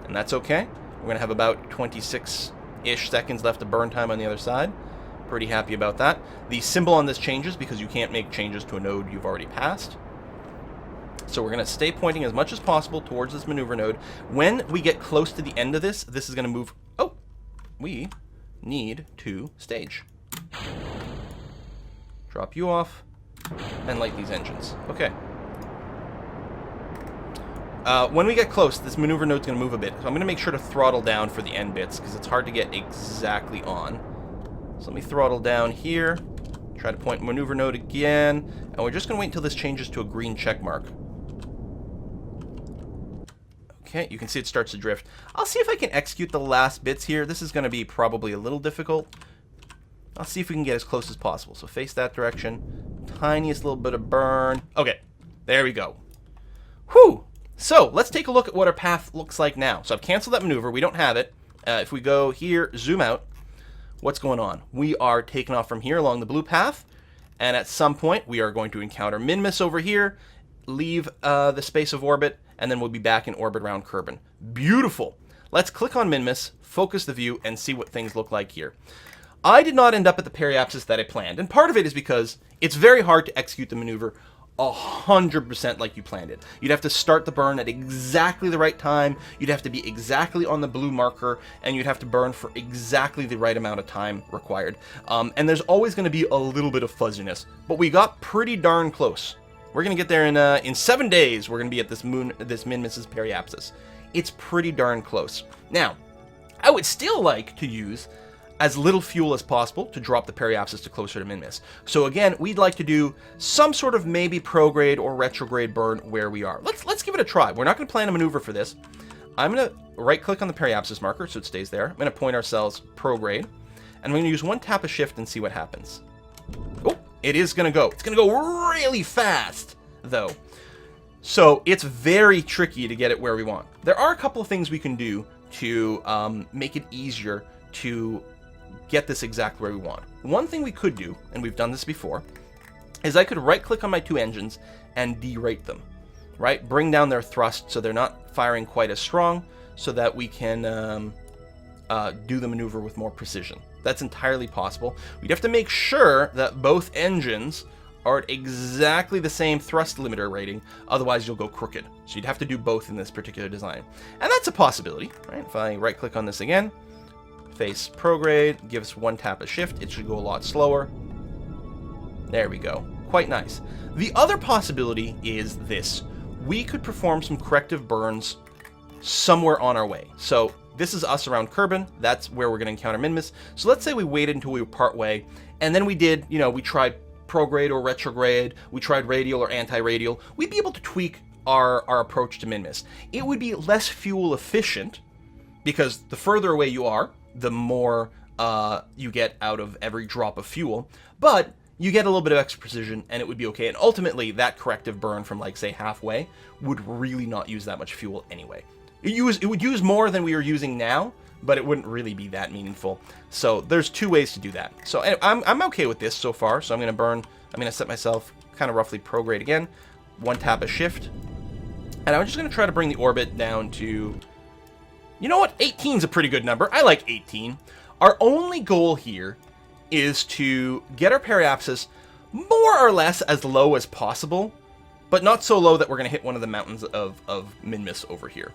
and that's okay. We're going to have about 26-ish seconds left of burn time on the other side. Pretty happy about that. The symbol on this changes because you can't make changes to a node you've already passed. So we're going to stay pointing as much as possible towards this maneuver node. When we get close to the end of this, this is going to move. Oh, we need to stage. Drop you off and light these engines. Okay. When we get close, this maneuver node's going to move a bit. So I'm going to make sure to throttle down for the end bits because it's hard to get exactly on. So let me throttle down here. Try to point maneuver node again. And we're just going to wait until this changes to a green check mark. Okay, you can see it starts to drift. I'll see if I can execute the last bits here. This is going to be probably a little difficult. I'll see if we can get as close as possible. So face that direction. Tiniest little bit of burn. Okay, there we go. Whew! So, let's take a look at what our path looks like now. So I've canceled that maneuver. We don't have it. If we go here, zoom out, what's going on? We are taking off from here along the blue path. And at some point, we are going to encounter Minmus over here, leave the space of orbit, and then we'll be back in orbit around Kerbal. Beautiful. Let's click on Minmus, focus the view, and see what things look like here. I did not end up at the periapsis that I planned, and part of it is because it's very hard to execute the maneuver 100% like you planned it. You'd have to start the burn at exactly the right time, you'd have to be exactly on the blue marker, and you'd have to burn for exactly the right amount of time required. And there's always going to be a little bit of fuzziness, but we got pretty darn close. We're going to get there in 7 days. We're going to be at this Minmus's periapsis. It's pretty darn close. Now, I would still like to use as little fuel as possible to drop the periapsis to closer to Minmus. So again, we'd like to do some sort of maybe prograde or retrograde burn where we are. Let's give it a try. We're not going to plan a maneuver for this. I'm going to right-click on the periapsis marker so it stays there. I'm going to point ourselves prograde, and we're going to use one tap of shift and see what happens. Oh, it is going to go. It's going to go really fast, though. So it's very tricky to get it where we want. There are a couple of things we can do to make it easier to get this exactly where we want. One thing we could do, and we've done this before, is I could right-click on my two engines and derate them, right? Bring down their thrust so they're not firing quite as strong so that we can do the maneuver with more precision. That's entirely possible. We'd have to make sure that both engines are at exactly the same thrust limiter rating, otherwise you'll go crooked. So you'd have to do both in this particular design. And that's a possibility, right? If I right-click on this again, face prograde, give us one tap of shift, it should go a lot slower. There we go. Quite nice. The other possibility is this. We could perform some corrective burns somewhere on our way. So this is us around Kerbal. That's where we're going to encounter Minmus. So let's say we waited until we were part way, and then we did, we tried prograde or retrograde, we tried radial or anti-radial. We'd be able to tweak our approach to Minmus. It would be less fuel efficient, because the further away you are, the more you get out of every drop of fuel. But you get a little bit of extra precision, and it would be okay. And ultimately, that corrective burn from, like, say, halfway would really not use that much fuel anyway. It would use more than we are using now, but it wouldn't really be that meaningful. So there's 2 ways to do that. So I'm okay with this so far. So I'm going to set myself kind of roughly prograde again. 1 tap of shift. And I'm just going to try to bring the orbit down to, you know what? 18 is a pretty good number. I like 18. Our only goal here is to get our periapsis more or less as low as possible, but not so low that we're going to hit one of the mountains of Minmus over here.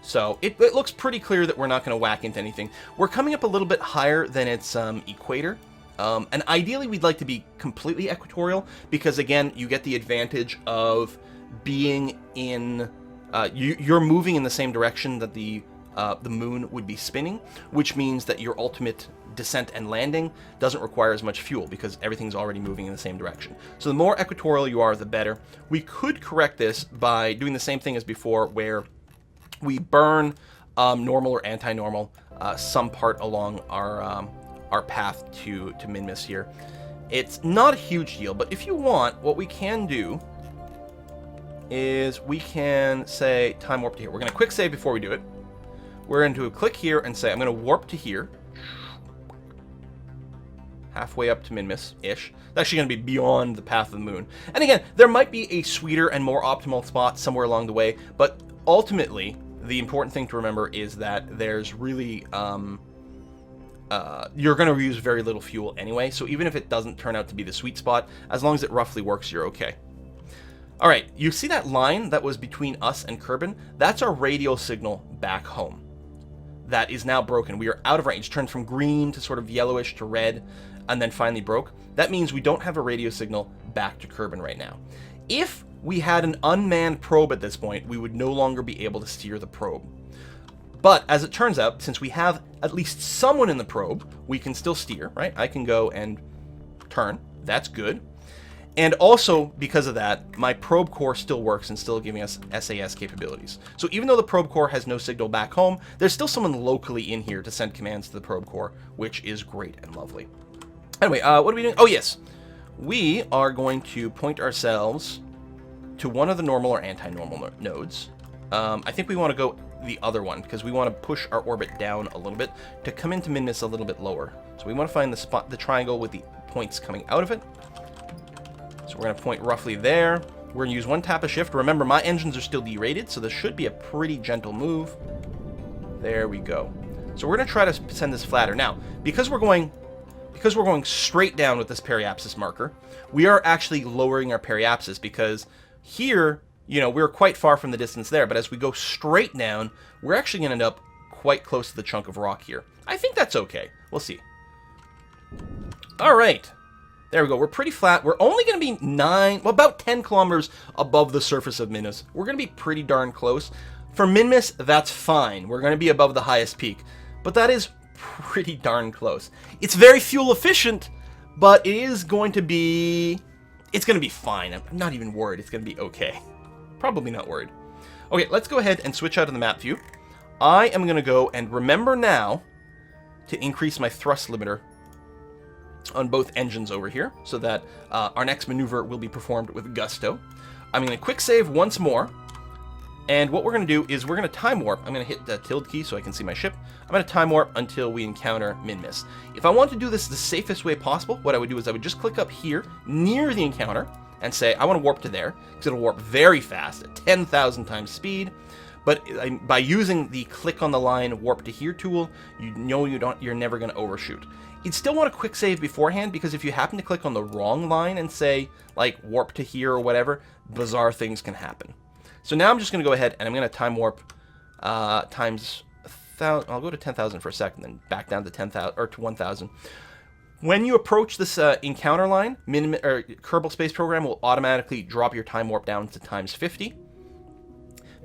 So it looks pretty clear that we're not going to whack into anything. We're coming up a little bit higher than its equator. And ideally, we'd like to be completely equatorial because, again, you get the advantage of being in... you're moving in the same direction that the moon would be spinning, which means that your ultimate descent and landing doesn't require as much fuel because everything's already moving in the same direction. So the more equatorial you are, the better. We could correct this by doing the same thing as before, where we burn normal or anti-normal some part along our path to Minmus here. It's not a huge deal, but if you want, what we can do is we can say time warp to here. We're going to quick save before we do it. We're going to click here and say I'm going to warp to here. Halfway up to Minmus-ish. It's actually going to be beyond the path of the moon. And again, there might be a sweeter and more optimal spot somewhere along the way, but ultimately, the important thing to remember is that there's really, you're going to use very little fuel anyway, so even if it doesn't turn out to be the sweet spot, as long as it roughly works, you're okay. Alright, you see that line that was between us and Kerbal? That's our radio signal back home. That is now broken. We are out of range. It turned from green to sort of yellowish to red, and then finally broke. That means we don't have a radio signal back to Kerbal right now. If we had an unmanned probe at this point, we would no longer be able to steer the probe. But as it turns out, since we have at least someone in the probe, we can still steer, right? I can go and turn. That's good. And also, because of that, my probe core still works and still giving us SAS capabilities. So even though the probe core has no signal back home, there's still someone locally in here to send commands to the probe core, which is great and lovely. Anyway, what are we doing? Oh, yes. We are going to point ourselves to one of the normal or anti-normal nodes. I think we want to go the other one because we want to push our orbit down a little bit to come into Minmus a little bit lower. So we want to find the spot, the triangle with the points coming out of it. So we're going to point roughly there. We're going to use 1 tap of shift. Remember, my engines are still derated, so this should be a pretty gentle move. There we go. So we're going to try to send this flatter. Now, because we're going straight down with this periapsis marker, we are actually lowering our periapsis because here, you know, we're quite far from the distance there, but as we go straight down, we're actually going to end up quite close to the chunk of rock here. I think that's okay. We'll see. All right. There we go. We're pretty flat. We're only going to be about 10 kilometers above the surface of Minmus. We're going to be pretty darn close. For Minmus, that's fine. We're going to be above the highest peak, but that is pretty darn close. It's very fuel efficient, but it is going to be... It's going to be fine. I'm not even worried. It's going to be okay. Probably not worried. Okay, let's go ahead and switch out of the map view. I am going to go and remember now to increase my thrust limiter on both engines over here so that our next maneuver will be performed with gusto. I'm going to quick save once more. And what we're going to do is we're going to time warp. I'm going to hit the tilde key so I can see my ship. I'm going to time warp until we encounter Minmus. If I want to do this the safest way possible, what I would do is I would just click up here near the encounter and say I want to warp to there because it'll warp very fast at 10,000 times speed. But by using the click on the line warp to here tool, you know you're never going to overshoot. You'd still want to quick save beforehand because if you happen to click on the wrong line and say like warp to here or whatever, bizarre things can happen. So now I'm just going to go ahead and I'm going to time warp times 1,000. I'll go to 10,000 for a second, then back down to 10,000 or to 1,000. When you approach this encounter line, Kerbal Space Program will automatically drop your time warp down to times 50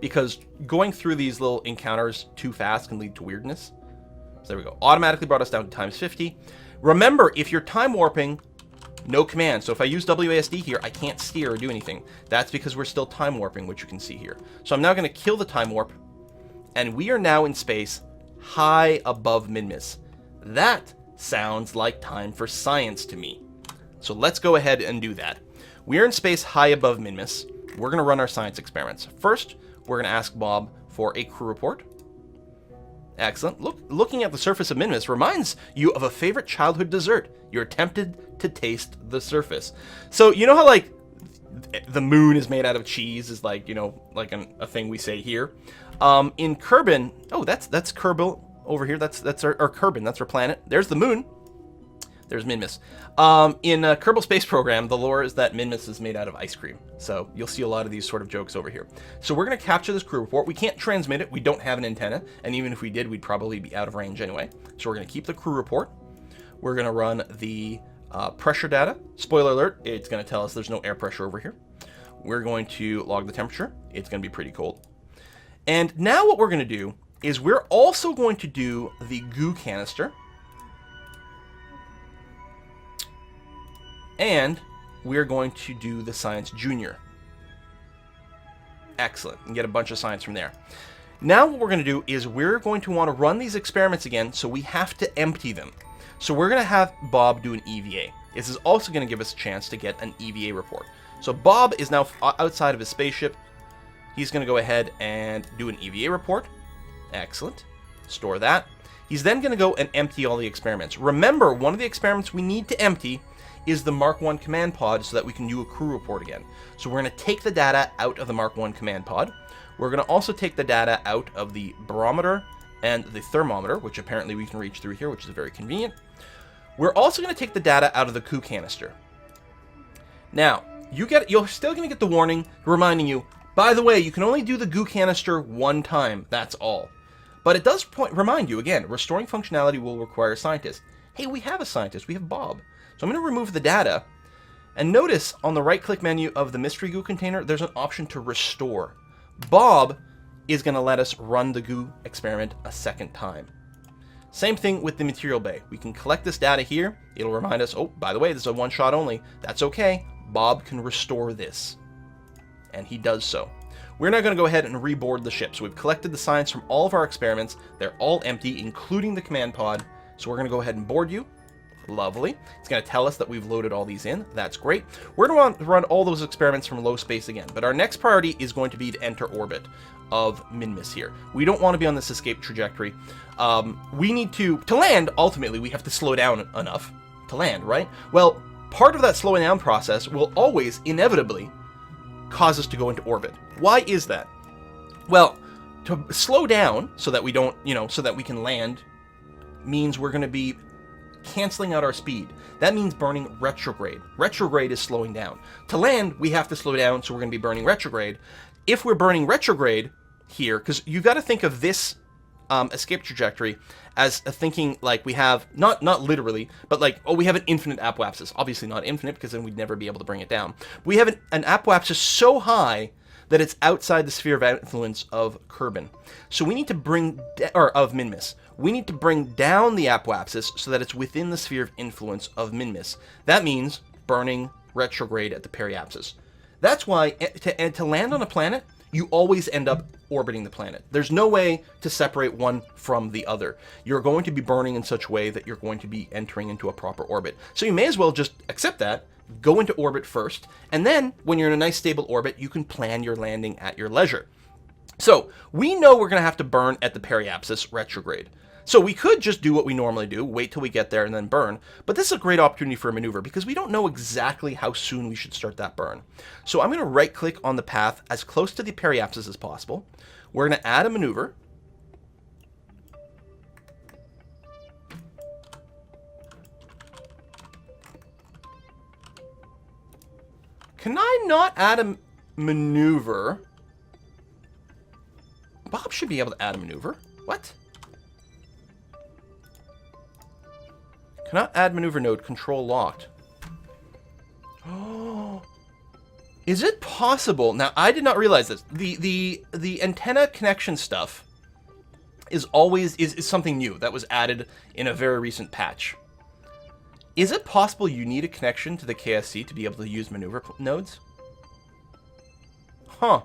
because going through these little encounters too fast can lead to weirdness. So there we go. Automatically brought us down to times 50. Remember, if you're time warping, no command. So if I use WASD here, I can't steer or do anything. That's because we're still time warping, which you can see here. So I'm now going to kill the time warp, and we are now in space high above Minmus. That sounds like time for science to me. So let's go ahead and do that. We are in space high above Minmus. We're going to run our science experiments. First, we're going to ask Bob for a crew report. Excellent. Looking at the surface of Minmus reminds you of a favorite childhood dessert. You're tempted to taste the surface. So you know how like the moon is made out of cheese is like, you know, like a thing we say here. In Kerbin, oh, that's Kerbal over here. That's our Kerbin. That's our planet. There's the moon. There's Minmus. In Kerbal Space Program, the lore is that Minmus is made out of ice cream. So you'll see a lot of these sort of jokes over here. So we're going to capture this crew report. We can't transmit it. We don't have an antenna. And even if we did, we'd probably be out of range anyway. So we're going to keep the crew report. We're going to run the pressure data. Spoiler alert, it's going to tell us there's no air pressure over here. We're going to log the temperature. It's going to be pretty cold. And now what we're going to do is we're also going to do the goo canister. And we're going to do the Science Junior. Excellent. And get a bunch of science from there. Now what we're going to do is we're going to want to run these experiments again, so we have to empty them. So we're going to have Bob do an EVA. This is also going to give us a chance to get an EVA report. So Bob is now outside of his spaceship. He's going to go ahead and do an EVA report. Excellent. Store that. He's then going to go and empty all the experiments. Remember, one of the experiments we need to empty is the Mark 1 command pod so that we can do a crew report again. So we're going to take the data out of the Mark 1 command pod. We're going to also take the data out of the barometer and the thermometer, which apparently we can reach through here, which is very convenient. We're also going to take the data out of the goo canister. Now, you're still going to get the warning reminding you, by the way, you can only do the goo canister one time, that's all. But it does remind you, again, restoring functionality will require a scientist. Hey, we have a scientist, we have Bob. So I'm going to remove the data, and notice on the right-click menu of the mystery goo container, there's an option to restore. Bob is going to let us run the goo experiment a second time. Same thing with the material bay. We can collect this data here. It'll remind us, oh, by the way, this is a one-shot only. That's okay. Bob can restore this. And he does so. We're now going to go ahead and reboard the ship. So we've collected the science from all of our experiments. They're all empty, including the command pod. So we're going to go ahead and board you. Lovely. It's going to tell us that we've loaded all these in. That's great. We're going to want to run all those experiments from low space again. But our next priority is going to be to enter orbit of Minmus here. We don't want to be on this escape trajectory. We need to land, ultimately, we have to slow down enough to land, right? Well, part of that slowing down process will always, inevitably, cause us to go into orbit. Why is that? Well, to slow down so that we don't, so that we can land means we're going to be canceling out our speed. That means burning retrograde. Retrograde is slowing down. To land, we have to slow down, so we're going to be burning retrograde. If we're burning retrograde here, because you've got to think of this escape trajectory as a thinking like we have, not literally, but like, oh, we have an infinite apoapsis. Obviously not infinite, because then we'd never be able to bring it down. We have an apoapsis so high that it's outside the sphere of influence of Kerbin. So we need to of Minmus. We need to bring down the apoapsis so that it's within the sphere of influence of Minmus. That means burning retrograde at the periapsis. That's why to land on a planet, you always end up orbiting the planet. There's no way to separate one from the other. You're going to be burning in such a way that you're going to be entering into a proper orbit. So you may as well just accept that, go into orbit first, and then when you're in a nice stable orbit, you can plan your landing at your leisure. So we know we're going to have to burn at the periapsis retrograde. So we could just do what we normally do, wait till we get there and then burn, but this is a great opportunity for a maneuver because we don't know exactly how soon we should start that burn. So I'm going to right-click on the path as close to the periapsis as possible. We're going to add a maneuver. Can I not add a maneuver? Bob should be able to add a maneuver. What? Cannot add maneuver node, control locked. Oh, is it possible? Now, I did not realize this. The antenna connection stuff is always something new that was added in a very recent patch. Is it possible you need a connection to the KSC to be able to use maneuver nodes? Huh.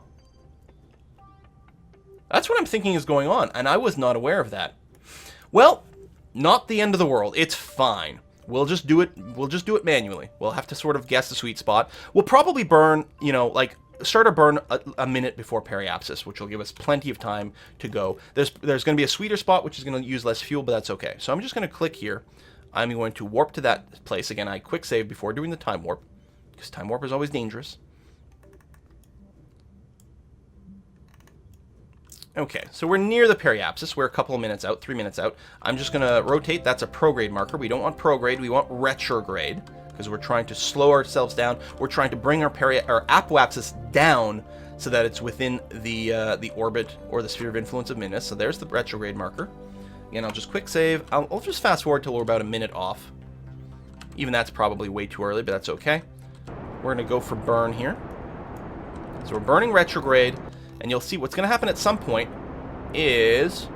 That's what I'm thinking is going on, and I was not aware of that. Well, not the end of the world. It's fine. We'll just do it manually. We'll have to sort of guess the sweet spot. We'll probably burn, you know, like start our burn a minute before periapsis, which will give us plenty of time to go. There's going to be a sweeter spot, which is going to use less fuel, but that's okay. So I'm just going to click here. I'm going to warp to that place. Again, I quick save before doing the time warp, because time warp is always dangerous. Okay, so we're near the periapsis. We're a couple of minutes out, 3 minutes out. I'm just going to rotate. That's a prograde marker. We don't want prograde. We want retrograde, because we're trying to slow ourselves down. We're trying to bring our apoapsis down so that it's within the orbit or the sphere of influence of Minmus. So there's the retrograde marker. Again, I'll just quick save. I'll just fast forward till we're about a minute off. Even that's probably way too early, but that's okay. We're going to go for burn here. So we're burning retrograde. And you'll see what's going to happen at some point is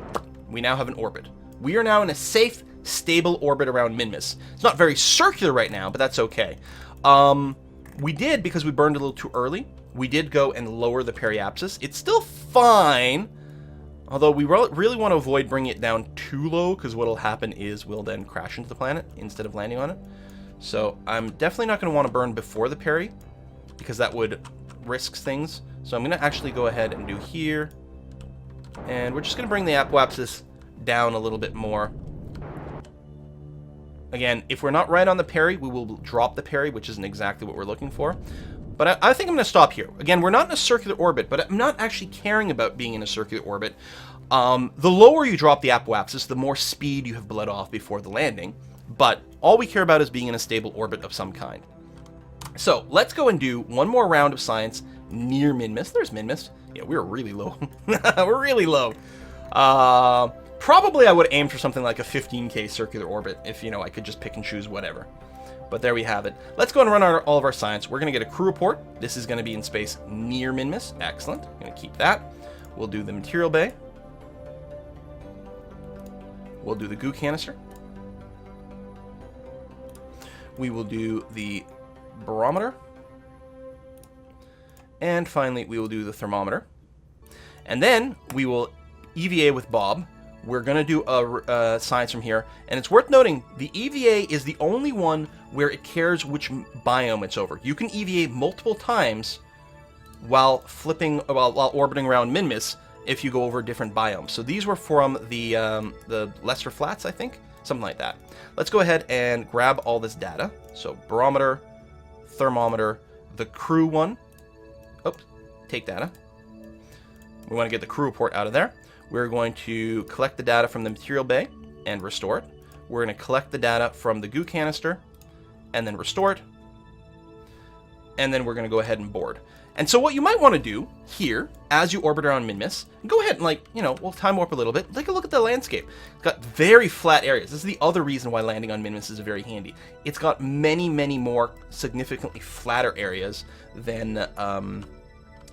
we now have an orbit. We are now in a safe, stable orbit around Minmus. It's not very circular right now, but that's okay. We did, because we burned a little too early, we did go and lower the periapsis. It's still fine, although we really want to avoid bringing it down too low, because what will happen is we'll then crash into the planet instead of landing on it. So I'm definitely not going to want to burn before the peri, because that would risk things. So I'm going to actually go ahead and do here. And we're just going to bring the apoapsis down a little bit more. Again, if we're not right on the peri, we will drop the peri, which isn't exactly what we're looking for. But I think I'm going to stop here. Again, we're not in a circular orbit, but I'm not actually caring about being in a circular orbit. The lower you drop the apoapsis, the more speed you have bled off before the landing. But all we care about is being in a stable orbit of some kind. So let's go and do one more round of science near Minmus. There's Minmus. Yeah, we're really low. We're really low. Probably I would aim for something like a 15K circular orbit if, you know, I could just pick and choose whatever. But there we have it. Let's go and run all of our science. We're going to get a crew report. This is going to be in space near Minmus. Excellent. I'm going to keep that. We'll do the material bay. We'll do the goo canister. We will do the barometer. And finally, we will do the thermometer. And then we will EVA with Bob. We're going to do a science from here. And it's worth noting, the EVA is the only one where it cares which biome it's over. You can EVA multiple times while orbiting around Minmus if you go over different biomes. So these were from the lesser flats, I think. Something like that. Let's go ahead and grab all this data. So barometer, thermometer, the crew one. Oops, take data. We want to get the crew report out of there. We're going to collect the data from the material bay and restore it. We're going to collect the data from the goo canister and then restore it. And then we're going to go ahead and board. And so what you might want to do here, as you orbit around Minmus, go ahead and, like, you know, we'll time warp a little bit. Take a look at the landscape. It's got very flat areas. This is the other reason why landing on Minmus is very handy. It's got many, many more significantly flatter areas than the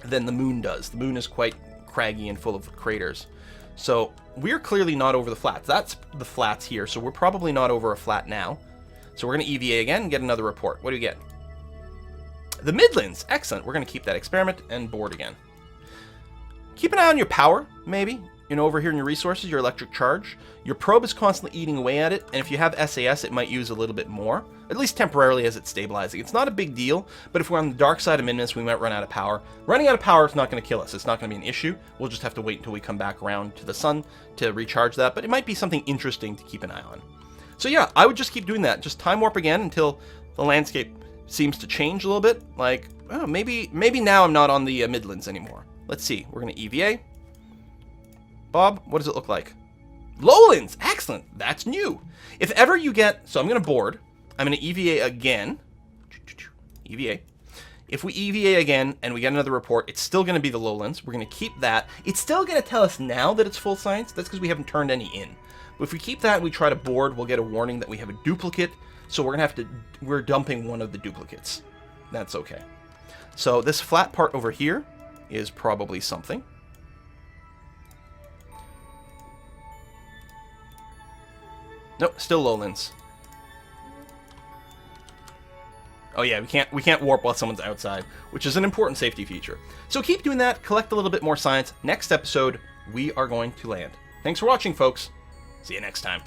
moon does. The moon is quite craggy and full of craters. So we're clearly not over the flats. That's the flats here, so we're probably not over a flat now. So we're going to EVA again and get another report. What do we get? The Midlands. Excellent. We're going to keep that experiment and board again. Keep an eye on your power, maybe. You know, over here in your resources, your electric charge. Your probe is constantly eating away at it, and if you have SAS, it might use a little bit more, at least temporarily as it's stabilizing. It's not a big deal, but if we're on the dark side of Minmus, we might run out of power. Running out of power is not going to kill us. It's not going to be an issue. We'll just have to wait until we come back around to the sun to recharge that, but it might be something interesting to keep an eye on. So yeah, I would just keep doing that. Just time warp again until the landscape seems to change a little bit. Like, oh, maybe now I'm not on the Midlands anymore. Let's see. We're going to EVA. Bob, what does it look like? Lowlands! Excellent! That's new. If ever you get... So I'm going to board. I'm going to EVA again. EVA. If we EVA again and we get another report, it's still going to be the lowlands. We're going to keep that. It's still going to tell us now that it's full science. That's because we haven't turned any in. But if we keep that and we try to board, we'll get a warning that we have a duplicate. So we're going to have to... We're dumping one of the duplicates. That's okay. So this flat part over here is probably something. Nope, still lowlands. Oh yeah, we can't warp while someone's outside, which is an important safety feature. So keep doing that, collect a little bit more science. Next episode, we are going to land. Thanks for watching, folks. See you next time.